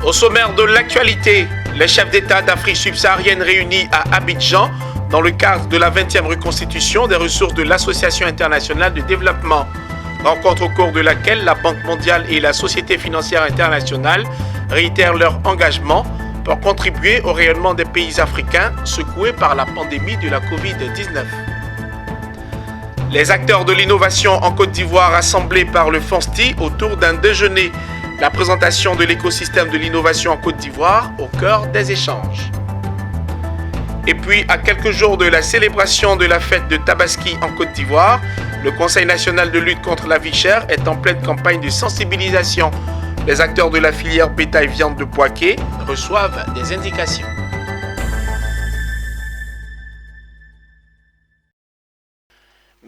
Au sommaire de l'actualité, les chefs d'État d'Afrique subsaharienne réunis à Abidjan dans le cadre de la 20e reconstitution des ressources de l'Association internationale de développement. Rencontre au cours de laquelle la Banque mondiale et la Société financière internationale réitèrent leur engagement pour contribuer au rayonnement des pays africains secoués par la pandémie de la Covid-19. Les acteurs de l'innovation en Côte d'Ivoire rassemblés par le FONSTI autour d'un déjeuner. La présentation de l'écosystème de l'innovation en Côte d'Ivoire au cœur des échanges. Et puis, à quelques jours de la célébration de la fête de Tabaski en Côte d'Ivoire, le Conseil national de lutte contre la vie chère est en pleine campagne de sensibilisation. Les acteurs de la filière bétail-viande de Bouaké reçoivent des indications.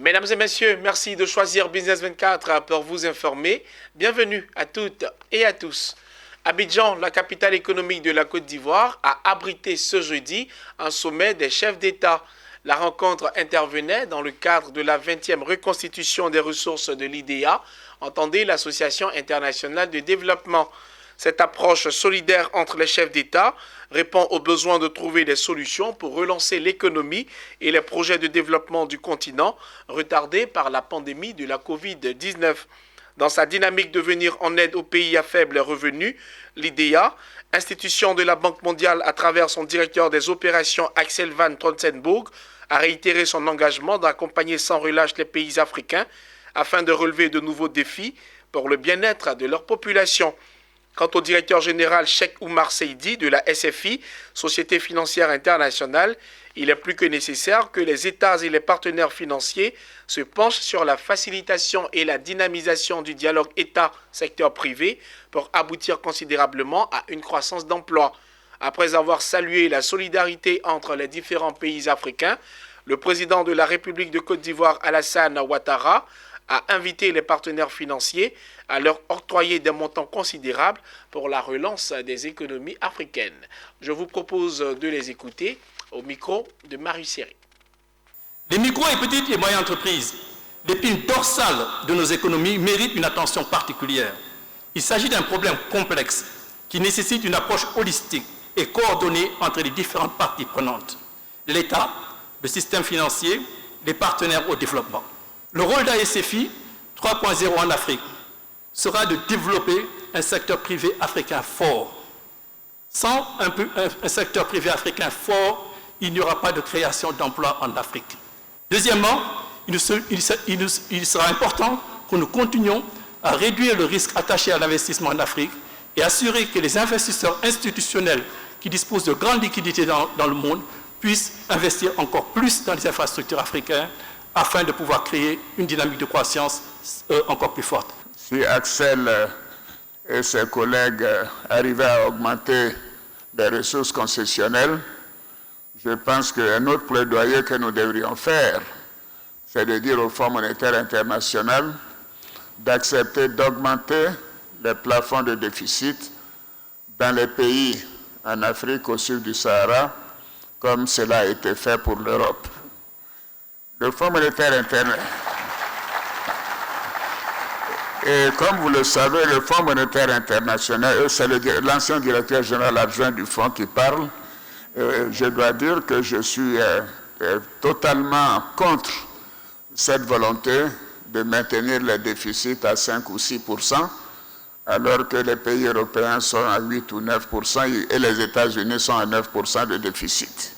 Mesdames et messieurs, merci de choisir Business 24 pour vous informer. Bienvenue à toutes et à tous. Abidjan, la capitale économique de la Côte d'Ivoire, a abrité ce jeudi un sommet des chefs d'État. La rencontre intervenait dans le cadre de la 20e reconstitution des ressources de l'IDEA, entendez l'Association internationale de développement. Cette approche solidaire entre les chefs d'État répond au besoin de trouver des solutions pour relancer l'économie et les projets de développement du continent retardés par la pandémie de la Covid-19. Dans sa dynamique de venir en aide aux pays à faible revenu, l'IDEA, institution de la Banque mondiale à travers son directeur des opérations Axel Van Trotsenburg, a réitéré son engagement d'accompagner sans relâche les pays africains afin de relever de nouveaux défis pour le bien-être de leur population. Quant au directeur général Cheikh Oumar Seydi de la SFI, Société financière internationale, il est plus que nécessaire que les États et les partenaires financiers se penchent sur la facilitation et la dynamisation du dialogue État-secteur privé pour aboutir considérablement à une croissance d'emploi. Après avoir salué la solidarité entre les différents pays africains, le président de la République de Côte d'Ivoire, Alassane Ouattara, a invité les partenaires financiers à leur octroyer des montants considérables pour la relance des économies africaines. Je vous propose de les écouter au micro de Marie Seri. Les micro et petites et moyennes entreprises, l'épine dorsale de nos économies, méritent une attention particulière. Il s'agit d'un problème complexe qui nécessite une approche holistique et coordonnée entre les différentes parties prenantes. L'État, le système financier, les partenaires au développement. Le rôle d'ASFI 3.0 en Afrique sera de développer un secteur privé africain fort. Sans un secteur privé africain fort, il n'y aura pas de création d'emplois en Afrique. Deuxièmement, il sera important que nous continuions à réduire le risque attaché à l'investissement en Afrique et assurer que les investisseurs institutionnels qui disposent de grandes liquidités dans le monde puissent investir encore plus dans les infrastructures africaines afin de pouvoir créer une dynamique de croissance encore plus forte. Si Axel et ses collègues arrivaient à augmenter les ressources concessionnelles, je pense qu'un autre plaidoyer que nous devrions faire, c'est de dire au Fonds monétaire international d'accepter d'augmenter les plafonds de déficit dans les pays en Afrique au sud du Sahara, comme cela a été fait pour l'Europe. Le Fonds monétaire international, et comme vous le savez, le Fonds monétaire international, c'est l'ancien directeur général adjoint du Fonds qui parle. Je dois dire que je suis totalement contre cette volonté de maintenir les déficits à 5 ou 6%, alors que les pays européens sont à 8 ou 9% et les États-Unis sont à 9% de déficit.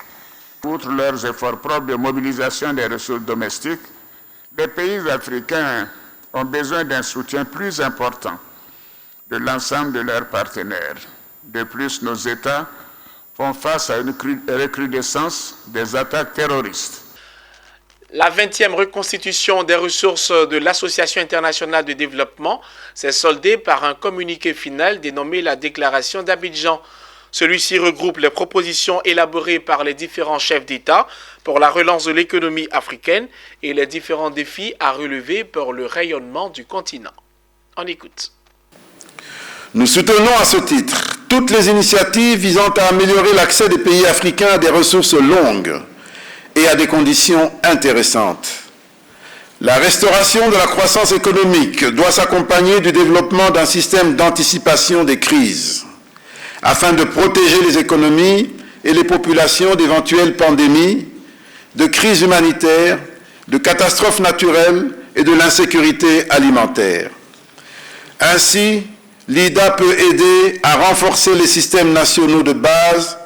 Outre leurs efforts propres de mobilisation des ressources domestiques, les pays africains ont besoin d'un soutien plus important de l'ensemble de leurs partenaires. De plus, nos États font face à une recrudescence des attaques terroristes. La 20e reconstitution des ressources de l'Association internationale de développement s'est soldée par un communiqué final dénommé la Déclaration d'Abidjan. Celui-ci regroupe les propositions élaborées par les différents chefs d'État pour la relance de l'économie africaine et les différents défis à relever pour le rayonnement du continent. On écoute. Nous soutenons à ce titre toutes les initiatives visant à améliorer l'accès des pays africains à des ressources longues et à des conditions intéressantes. La restauration de la croissance économique doit s'accompagner du développement d'un système d'anticipation des crises. afin de protéger les économies et les populations d'éventuelles pandémies, de crises humanitaires, de catastrophes naturelles et de l'insécurité alimentaire. Ainsi, l'IDA peut aider à renforcer les systèmes nationaux de base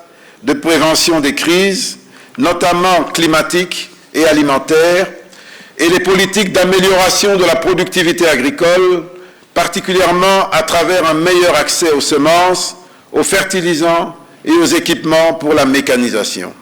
de prévention des crises, notamment climatiques et alimentaires, et les politiques d'amélioration de la productivité agricole, particulièrement à travers un meilleur accès aux semences, aux fertilisants et aux équipements pour la mécanisation.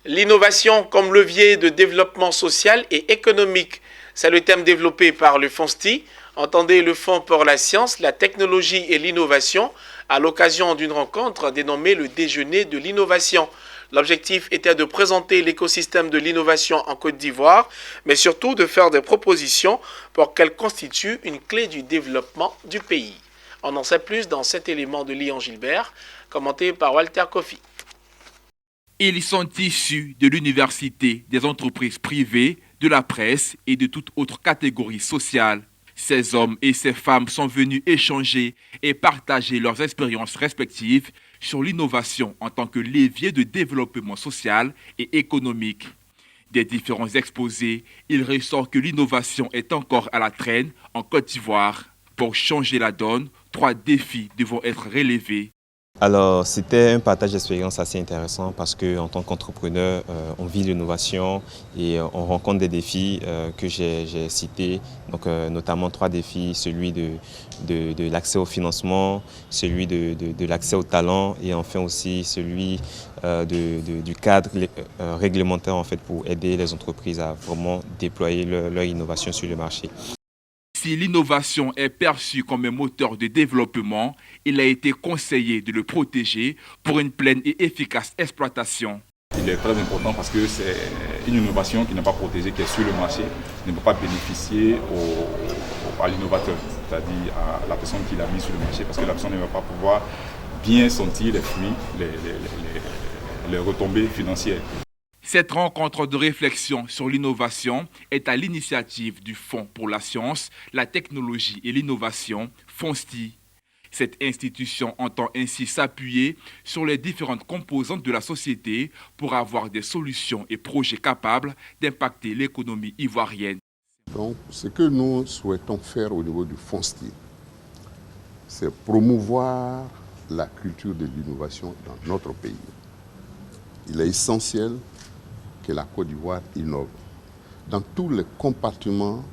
L'innovation comme levier de développement social et économique, c'est le thème développé par le FONSTI. Entendez le Fonds pour la science, la technologie et l'innovation à l'occasion d'une rencontre dénommée le Déjeuner de l'innovation. L'objectif était de présenter l'écosystème de l'innovation en Côte d'Ivoire, mais surtout de faire des propositions pour qu'elle constitue une clé du développement du pays. On en sait plus dans cet élément de Léon Gilbert, commenté par Walter Kofi. Ils sont issus de l'université, des entreprises privées, de la presse et de toute autre catégorie sociale. Ces hommes et ces femmes sont venus échanger et partager leurs expériences respectives sur l'innovation en tant que levier de développement social et économique. Des différents exposés, il ressort que l'innovation est encore à la traîne en Côte d'Ivoire. Pour changer la donne, 3 défis devront être relevés. Alors, c'était un partage d'expérience assez intéressant parce qu'en tant qu'entrepreneur, on vit l'innovation et on rencontre des défis que j'ai cités, donc, notamment 3 défis, celui de l'accès au financement, celui de l'accès au talent et enfin aussi celui du cadre réglementaire en fait, pour aider les entreprises à vraiment déployer leur innovation sur le marché. Si l'innovation est perçue comme un moteur de développement, il a été conseillé de le protéger pour une pleine et efficace exploitation. Il est très important parce que c'est une innovation qui n'est pas protégée, qui est sur le marché, ne peut pas bénéficier à l'innovateur, c'est-à-dire à la personne qui l'a mis sur le marché, parce que la personne ne va pas pouvoir bien sentir les fruits, les retombées financières. Cette rencontre de réflexion sur l'innovation est à l'initiative du Fonds pour la science, la technologie et l'innovation, FONSTI. Cette institution entend ainsi s'appuyer sur les différentes composantes de la société pour avoir des solutions et projets capables d'impacter l'économie ivoirienne. Donc, ce que nous souhaitons faire au niveau du FONSTI, c'est promouvoir la culture de l'innovation dans notre pays. Il est essentiel que la Côte d'Ivoire innove dans tous les compartiments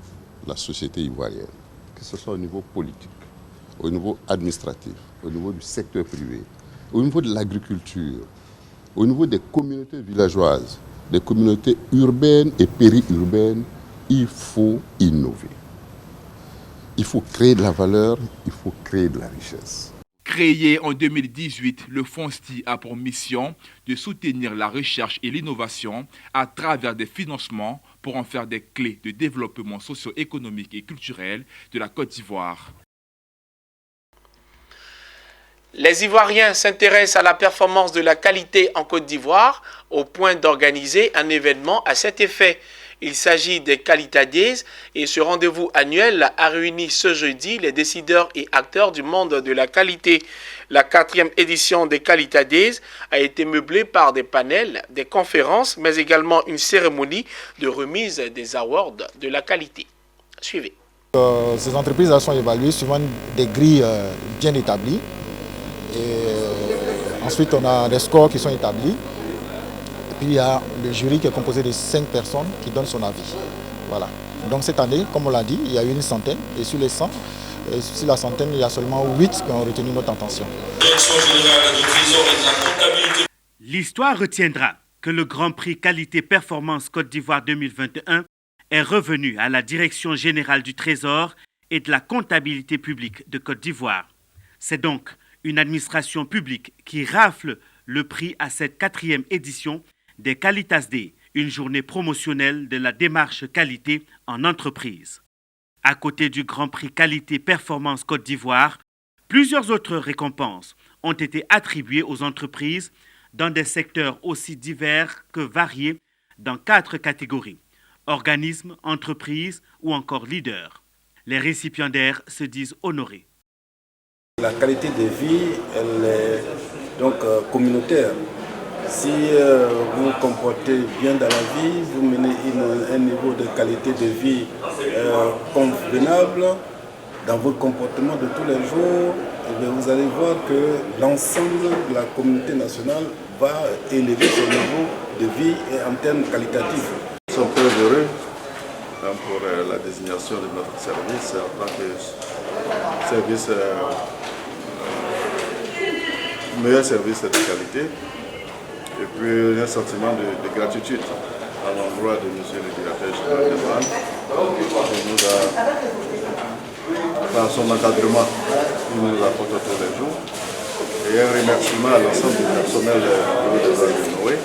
de la société ivoirienne, que ce soit au niveau politique, au niveau administratif, au niveau du secteur privé, au niveau de l'agriculture, au niveau des communautés villageoises, des communautés urbaines et périurbaines. Il faut innover. Il faut créer de la valeur, il faut créer de la richesse. Créé en 2018, le FONSTI a pour mission de soutenir la recherche et l'innovation à travers des financements pour en faire des clés de développement socio-économique et culturel de la Côte d'Ivoire. Les Ivoiriens s'intéressent à la performance de la qualité en Côte d'Ivoire au point d'organiser un événement à cet effet. Il s'agit des Qualitades et ce rendez-vous annuel a réuni ce jeudi les décideurs et acteurs du monde de la qualité. La 4e édition des Qualitades a été meublée par des panels, des conférences, mais également une cérémonie de remise des awards de la qualité. Suivez. Ces entreprises sont évaluées suivant des grilles bien établies. Et ensuite, on a des scores qui sont établis. Et puis, il y a le jury qui est composé de 5 personnes qui donnent son avis. Voilà. Donc, cette année, comme on l'a dit, il y a eu une centaine. Et sur les 100, sur la centaine, il y a seulement 8 qui ont retenu notre attention. L'histoire retiendra que le Grand Prix Qualité Performance Côte d'Ivoire 2021 est revenu à la Direction générale du Trésor et de la comptabilité publique de Côte d'Ivoire. C'est donc une administration publique qui rafle le prix à cette 4e édition des Qualitas Day, une journée promotionnelle de la démarche qualité en entreprise. À côté du Grand Prix Qualité Performance Côte d'Ivoire, plusieurs autres récompenses ont été attribuées aux entreprises dans des secteurs aussi divers que variés dans 4 catégories: organismes, entreprises ou encore leaders. Les récipiendaires se disent honorés. La qualité de vie, elle est donc communautaire. Si vous vous comportez bien dans la vie, vous menez un niveau de qualité de vie convenable dans votre comportement de tous les jours, vous allez voir que l'ensemble de la communauté nationale va élever son niveau de vie et en termes qualitatifs. Nous sommes très heureux pour la désignation de notre service en tant que service, meilleur service de qualité. Et puis un sentiment de gratitude à l'endroit de M. le directeur général des douanes qui nous a, par son encadrement, il nous apporte tous les jours. Et un remerciement à l'ensemble du personnel des douanes de Noé.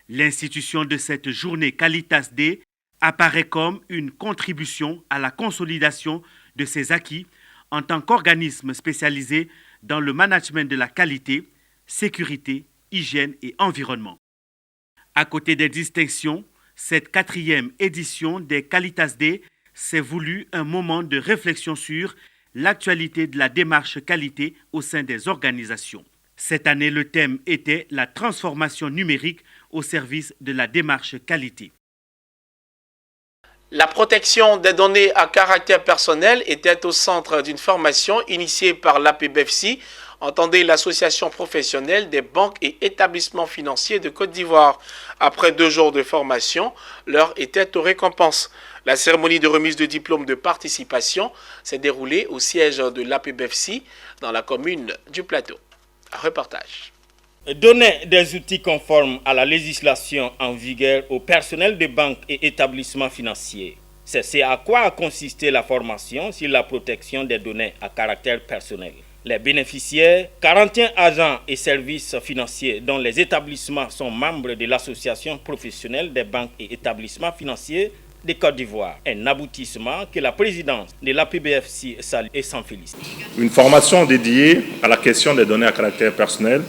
L'institution de cette journée Qualitas Day apparaît comme une contribution à la consolidation de ses acquis en tant qu'organisme spécialisé dans le management de la qualité, sécurité, hygiène et environnement. À côté des distinctions, cette 4e édition des Qualitas Day s'est voulu un moment de réflexion sur l'actualité de la démarche qualité au sein des organisations. Cette année, le thème était la transformation numérique au service de la démarche qualité. La protection des données à caractère personnel était au centre d'une formation initiée par l'APBFC, entendez l'association professionnelle des banques et établissements financiers de Côte d'Ivoire. Après 2 jours de formation, l'heure était aux récompenses. La cérémonie de remise de diplôme de participation s'est déroulée au siège de l'APBFC dans la commune du Plateau. Reportage. Donner des outils conformes à la législation en vigueur au personnel des banques et établissements financiers. C'est à quoi a consisté la formation sur la protection des données à caractère personnel. Les bénéficiaires, 41 agents et services financiers dont les établissements sont membres de l'association professionnelle des banques et établissements financiers de Côte d'Ivoire. Un aboutissement que la présidence de l'APBFC salue et s'en félicite. Une formation dédiée à la question des données à caractère personnel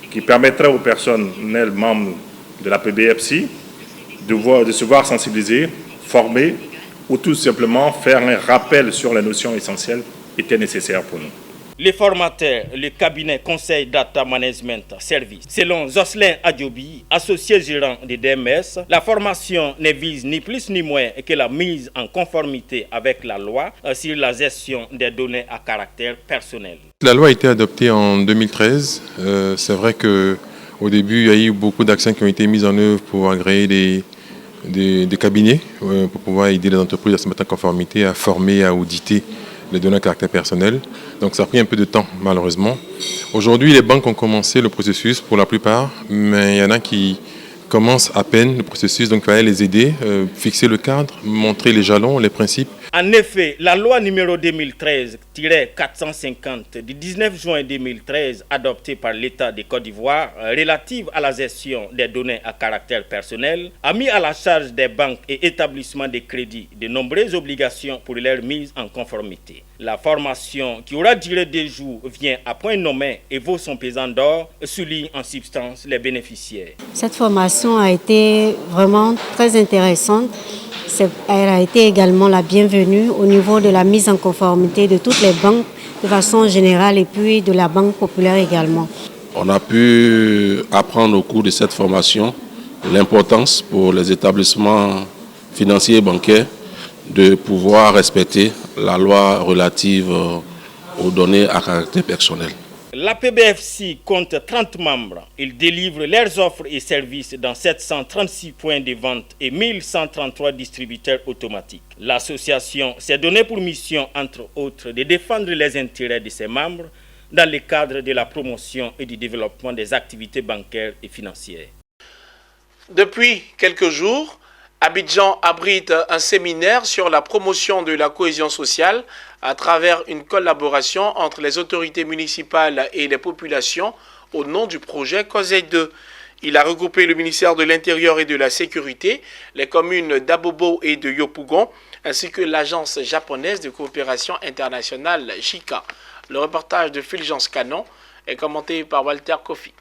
qui permettrait aux personnels membres de l'APBFC de se voir sensibiliser, former ou tout simplement faire un rappel sur les notions essentielles était nécessaire pour nous. Les formateurs, le cabinet Conseil Data Management Service. Selon Jocelyn Adjobi, associé gérant de DMS, la formation ne vise ni plus ni moins que la mise en conformité avec la loi sur la gestion des données à caractère personnel. La loi a été adoptée en 2013. C'est vrai qu'au début, il y a eu beaucoup d'actions qui ont été mises en œuvre pour agréer des cabinets, pour pouvoir aider les entreprises à se mettre en conformité, à former, à auditer les données à caractère personnel. Donc ça a pris un peu de temps, malheureusement. Aujourd'hui, les banques ont commencé le processus pour la plupart, mais il y en a qui commencent à peine le processus, donc il fallait les aider, fixer le cadre, montrer les jalons, les principes. En effet, la loi numéro 2013-450 du 19 juin 2013, adoptée par l'État de Côte d'Ivoire, relative à la gestion des données à caractère personnel, a mis à la charge des banques et établissements de crédit de nombreuses obligations pour leur mise en conformité. La formation, qui aura duré 2 jours, vient à point nommé et vaut son pesant d'or, souligne en substance les bénéficiaires. Cette formation a été vraiment très intéressante. Elle a été également la bienvenue au niveau de la mise en conformité de toutes les banques de façon générale et puis de la Banque populaire également. On a pu apprendre au cours de cette formation l'importance pour les établissements financiers et bancaires de pouvoir respecter la loi relative aux données à caractère personnel. L'APBFC compte 30 membres. Ils délivrent leurs offres et services dans 736 points de vente et 1133 distributeurs automatiques. L'association s'est donnée pour mission, entre autres, de défendre les intérêts de ses membres dans le cadre de la promotion et du développement des activités bancaires et financières. Depuis quelques jours, Abidjan abrite un séminaire sur la promotion de la cohésion sociale à travers une collaboration entre les autorités municipales et les populations au nom du projet COSEI 2. Il a regroupé le ministère de l'Intérieur et de la Sécurité, les communes d'Abobo et de Yopougon, ainsi que l'agence japonaise de coopération internationale JICA. Le reportage de Fulgence Canon est commenté par Walter Kofi.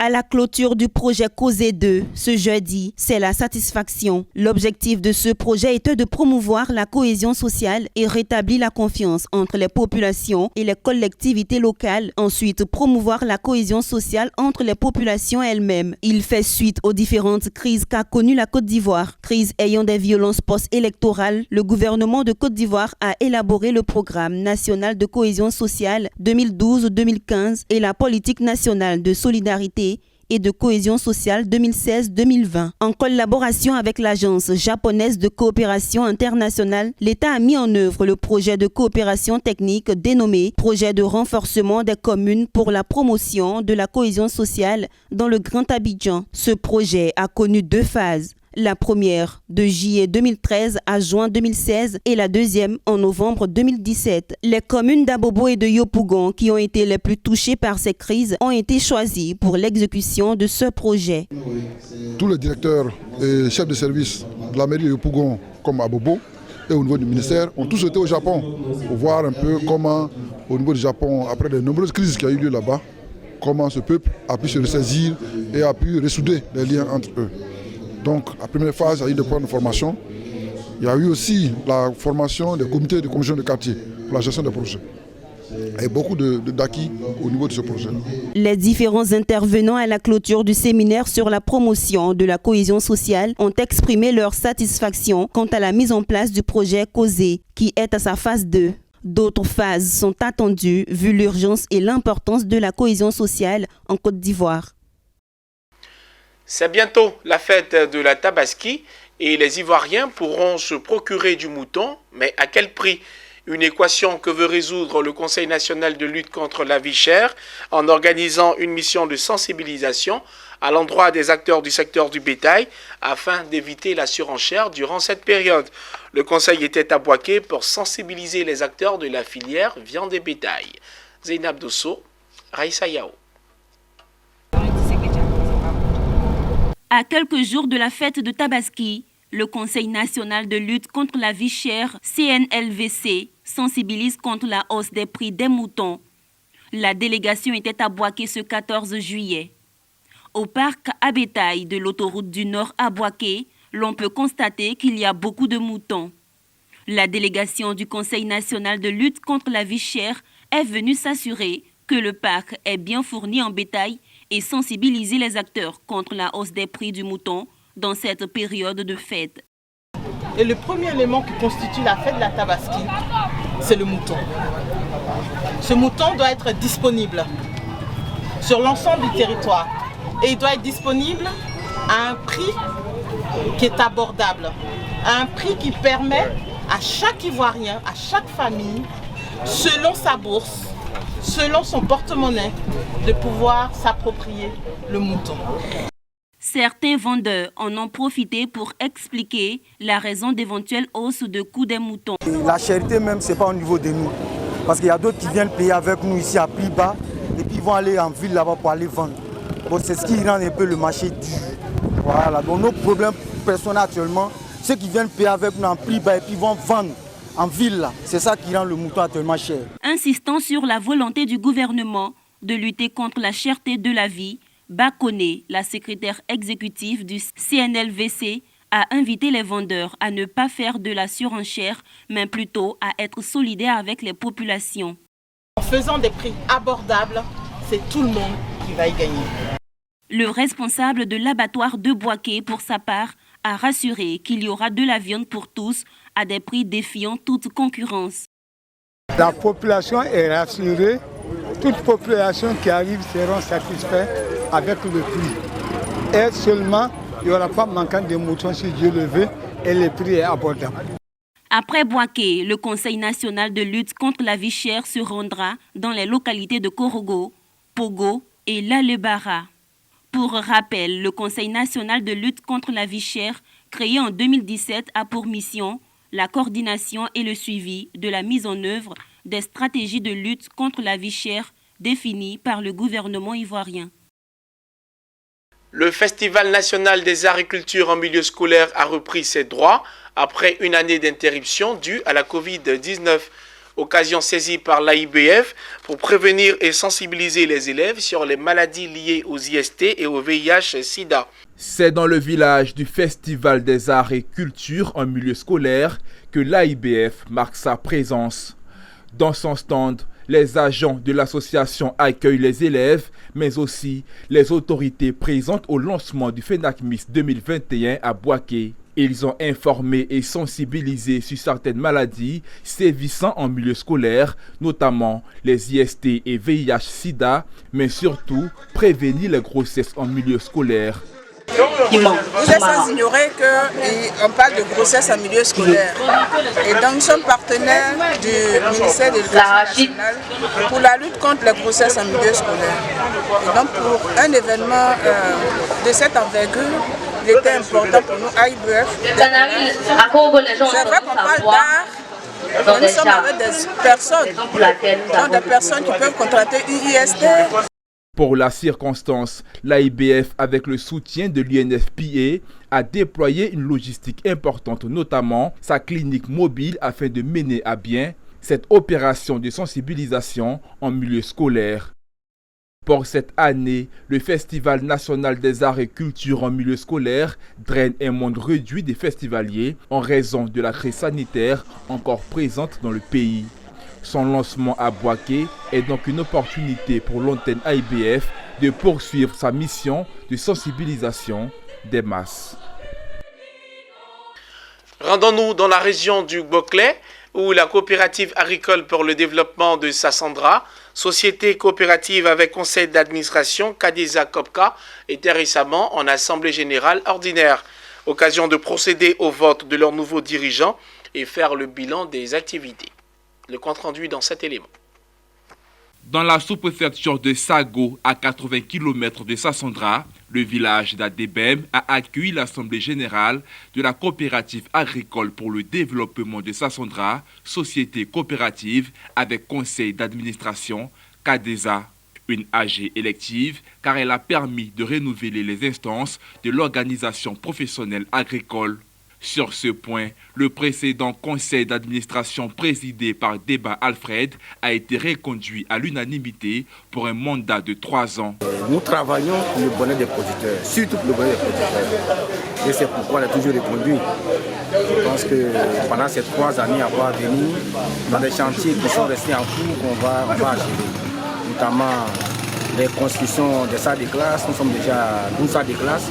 À la clôture du projet COSE 2, ce jeudi, c'est la satisfaction. L'objectif de ce projet était de promouvoir la cohésion sociale et rétablir la confiance entre les populations et les collectivités locales. Ensuite, promouvoir la cohésion sociale entre les populations elles-mêmes. Il fait suite aux différentes crises qu'a connues la Côte d'Ivoire. Crise ayant des violences post-électorales, le gouvernement de Côte d'Ivoire a élaboré le programme national de cohésion sociale 2012-2015 et la politique nationale de solidarité et de cohésion sociale 2016-2020. En collaboration avec l'Agence japonaise de coopération internationale, l'État a mis en œuvre le projet de coopération technique dénommé Projet de renforcement des communes pour la promotion de la cohésion sociale dans le Grand Abidjan. Ce projet a connu 2 phases. La première de juillet 2013 à juin 2016 et la deuxième en novembre 2017. Les communes d'Abobo et de Yopougon qui ont été les plus touchées par ces crises ont été choisies pour l'exécution de ce projet. Tous les directeurs et chefs de service de la mairie de Yopougon comme Abobo et au niveau du ministère ont tous été au Japon pour voir un peu comment au niveau du Japon, après de nombreuses crises qui ont eu lieu là-bas, comment ce peuple a pu se ressaisir et a pu ressouder les liens entre eux. Donc la première phase, il y a eu des points de formation. Il y a eu aussi la formation des comités de commission de quartier pour la gestion des projets. Et beaucoup d'acquis au niveau de ce projet. Les différents intervenants à la clôture du séminaire sur la promotion de la cohésion sociale ont exprimé leur satisfaction quant à la mise en place du projet COSE, qui est à sa phase 2. D'autres phases sont attendues vu l'urgence et l'importance de la cohésion sociale en Côte d'Ivoire. C'est bientôt la fête de la Tabaski et les Ivoiriens pourront se procurer du mouton, mais à quel prix? Une équation que veut résoudre le Conseil national de lutte contre la vie chère en organisant une mission de sensibilisation à l'endroit des acteurs du secteur du bétail afin d'éviter la surenchère durant cette période. Le Conseil était à Bouaké pour sensibiliser les acteurs de la filière viande et bétail. Zeynab Dosso, Raïssa Yao. À quelques jours de la fête de Tabaski, le Conseil national de lutte contre la vie chère, CNLVC, sensibilise contre la hausse des prix des moutons. La délégation était à Bouaké ce 14 juillet. Au parc à bétail de l'autoroute du Nord à Bouaké, l'on peut constater qu'il y a beaucoup de moutons. La délégation du Conseil national de lutte contre la vie chère est venue s'assurer que le parc est bien fourni en bétail et sensibiliser les acteurs contre la hausse des prix du mouton dans cette période de fête. Et le premier élément qui constitue la fête de la Tabaski, c'est le mouton. Ce mouton doit être disponible sur l'ensemble du territoire et il doit être disponible à un prix qui est abordable, à un prix qui permet à chaque Ivoirien, à chaque famille, selon sa bourse, selon son porte-monnaie, de pouvoir s'approprier le mouton. Certains vendeurs en ont profité pour expliquer la raison d'éventuelles hausses de coûts des moutons. La charité même, ce n'est pas au niveau de nous. Parce qu'il y a d'autres qui viennent payer avec nous ici à prix bas et puis ils vont aller en ville là-bas pour aller vendre. Bon, c'est ce qui rend un peu le marché dur. Voilà, donc nos problèmes personnels actuellement, ceux qui viennent payer avec nous en prix bas et puis vont vendre en ville, là, c'est ça qui rend le mouton actuellement cher. Insistant sur la volonté du gouvernement de lutter contre la cherté de la vie, Bakone, la secrétaire exécutive du CNLVC, a invité les vendeurs à ne pas faire de la surenchère, mais plutôt à être solidaires avec les populations. En faisant des prix abordables, c'est tout le monde qui va y gagner. Le responsable de l'abattoir de Bouaké, pour sa part, a rassuré qu'il y aura de la viande pour tous à des prix défiant toute concurrence. La population est rassurée. Toute population qui arrive seront satisfaits avec le prix. Et seulement, il n'y aura pas manquant de moutons si Dieu le veut et le prix est abordable. Après Bouaké, le Conseil national de lutte contre la vie chère se rendra dans les localités de Korogo, Pogo et Lalebara. Pour rappel, le Conseil national de lutte contre la vie chère, créé en 2017, a pour mission la coordination et le suivi de la mise en œuvre des stratégies de lutte contre la vie chère définies par le gouvernement ivoirien. Le Festival national des arts et culture en milieu scolaire a repris ses droits après une année d'interruption due à la Covid-19. Occasion saisie par l'AIBF pour prévenir et sensibiliser les élèves sur les maladies liées aux IST et au VIH-Sida. C'est dans le village du Festival des Arts et Cultures en milieu scolaire que l'AIBF marque sa présence. Dans son stand, les agents de l'association accueillent les élèves, mais aussi les autorités présentes au lancement du FENACMIS 2021 à Bouaké. Ils ont informé et sensibilisé sur certaines maladies sévissant en milieu scolaire, notamment les IST et VIH-Sida, mais surtout prévenir les grossesses en milieu scolaire. Vous êtes sans ignorer qu'on parle de grossesse en milieu scolaire. Et donc nous sommes partenaires du ministère de l'Éducation nationale pour la lutte contre les grossesses en milieu scolaire. Et donc pour un événement de cette envergure, il était important pour nous, AIBF. C'est vrai qu'on parle d'art, nous sommes avec des personnes qui peuvent contracter une IST. Pour la circonstance, l'AIBF, avec le soutien de l'UNFPA, a déployé une logistique importante, notamment sa clinique mobile, afin de mener à bien cette opération de sensibilisation en milieu scolaire. Pour cette année, le Festival national des arts et cultures en milieu scolaire draine un monde réduit des festivaliers en raison de la crise sanitaire encore présente dans le pays. Son lancement à Bouaké est donc une opportunité pour l'antenne AIBF de poursuivre sa mission de sensibilisation des masses. Rendons-nous dans la région du Boclé, où la coopérative agricole pour le développement de Sassandra, société coopérative avec conseil d'administration Kadeza Kopka, était récemment en assemblée générale ordinaire. Occasion de procéder au vote de leurs nouveaux dirigeants et faire le bilan des activités. Le compte rendu dans cet élément. Dans la sous-préfecture de Sago, à 80 km de Sassandra, le village d'Adebem a accueilli l'assemblée générale de la coopérative agricole pour le développement de Sassandra, société coopérative avec conseil d'administration Kadeza. Une AG élective car elle a permis de renouveler les instances de l'organisation professionnelle agricole. Sur ce point, le précédent conseil d'administration présidé par Débat Alfred a été reconduit à l'unanimité pour un mandat de 3 ans. Nous travaillons pour le bonheur des producteurs, surtout pour le bonheur des producteurs. Et c'est pourquoi on a toujours reconduit. Je pense que pendant ces 3 années à voir venir, dans des chantiers qui sont restés en cours, on va gérer. Notamment les constructions des salles de classe, nous sommes déjà à 12 salles de classe.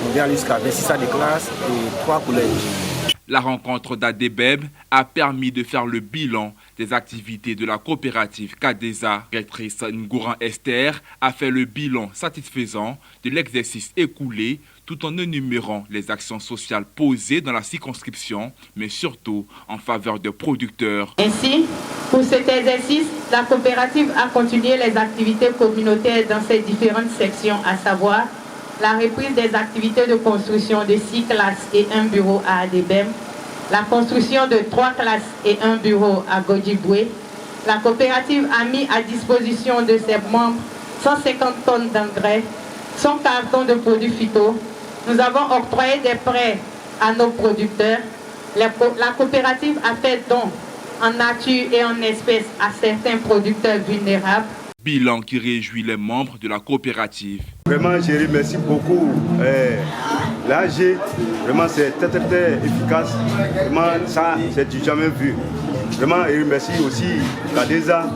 On vient jusqu'à 26 salles de classe et 3 collèges. La rencontre d'Adebem a permis de faire le bilan des activités de la coopérative Kadeza. Directrice Ngouran Esther a fait le bilan satisfaisant de l'exercice écoulé tout en énumérant les actions sociales posées dans la circonscription, mais surtout en faveur des producteurs. Ainsi, pour cet exercice, la coopérative a continué les activités communautaires dans ses différentes sections, à savoir la reprise des activités de construction de 6 classes et 1 bureau à Adebem, la construction de 3 classes et 1 bureau à Godjiboué. La coopérative a mis à disposition de ses membres 150 tonnes d'engrais, 100 cartons de produits phyto. Nous avons octroyé des prêts à nos producteurs. La coopérative a fait don en nature et en espèces à certains producteurs vulnérables. Bilan qui réjouit les membres de la coopérative. Vraiment, je remercie beaucoup l'AG. Vraiment, c'est très efficace. Vraiment, ça, c'est du jamais vu. Vraiment, je remercie aussi Kadeza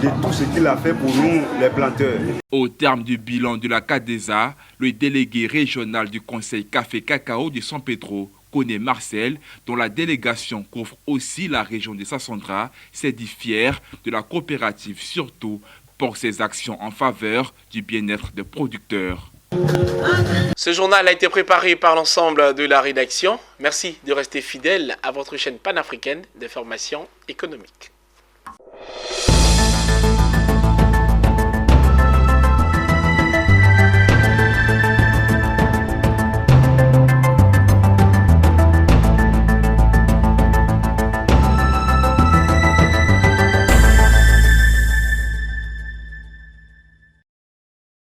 de tout ce qu'il a fait pour nous, les planteurs. Au terme du bilan de la Kadeza, le délégué régional du conseil Café Cacao de San Pedro, Koné Marcel, dont la délégation couvre aussi la région de Sassandra, s'est dit fier de la coopérative, surtout pour ses actions en faveur du bien-être des producteurs. Ce journal a été préparé par l'ensemble de la rédaction. Merci de rester fidèle à votre chaîne panafricaine d'information économique.